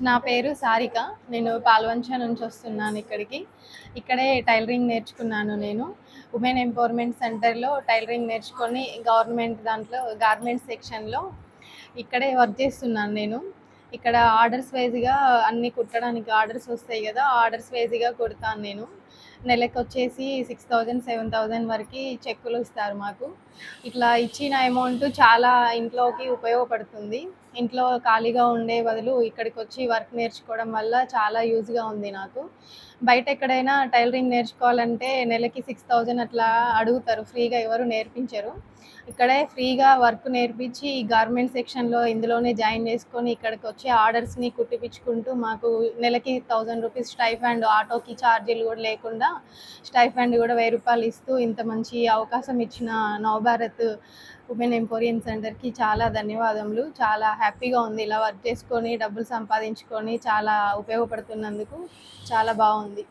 నా పేరు సారిక. నేను పాల్వంచ నుంచి వస్తున్నాను ఇక్కడికి. ఇక్కడే టైలరింగ్ నేర్చుకున్నాను నేను. ఉమెన్ ఎంపవర్మెంట్ సెంటర్‌లో టైలరింగ్ నేర్చుకొని గవర్నమెంట్ దాంట్లో గార్మెంట్స్ సెక్షన్‌లో ఇక్కడే వర్క్ చేస్తున్నాను నేను. ఇక్కడ ఆర్డర్స్ వైస్‌గా అన్నీ కుట్టడానికి ఆర్డర్స్ వస్తాయి గదా! ఆర్డర్స్ వైస్‌గా కుడతాను నేను. నెలకొచ్చేసి 6000, 7000 వరకి చెక్కులు ఇస్తారు మాకు. ఇట్లా ఇచ్చిన అమౌంట్ చాలా ఇంట్లోకి ఉపయోగపడుతుంది. ఇంట్లో ఖాళీగా ఉండే బదులు ఇక్కడికొచ్చి వర్క్ నేర్చుకోవడం వల్ల చాలా యూజ్‌గా ఉంది నాకు. బయట ఎక్కడైనా టైలరింగ్ నేర్చుకోవాలంటే నెలకి 6000 అట్లా అడుగుతారు. ఫ్రీగా ఎవరు నేర్పించరు. ఇక్కడే ఫ్రీగా వర్క్ నేర్పించి ఈ గార్మెంట్ సెక్షన్‌లో ఇందులోనే జాయిన్ చేసుకొని ఇక్కడికొచ్చి ఆర్డర్స్‌ని కుట్టిపిచ్చుకుంటూ మాకు నెలకి రూ. 1000 స్టైఫండ్, ఆటోకి ఛార్జీలు కూడా లేకుండా స్టైఫండ్ కూడా రూ. 1000 ఇస్తూ ఇంత మంచి అవకాశం ఇచ్చిన నవభారత్ ఉమెన్ ఎంపోరియం సెంటర్‌కి చాలా ధన్యవాదములు. చాలా హ్యాపీగా ఉంది ఇలా వర్క్ చేసుకొని డబ్బులు సంపాదించుకొని చాలా ఉపయోగపడుతున్నందుకు చాలా బాగుంది.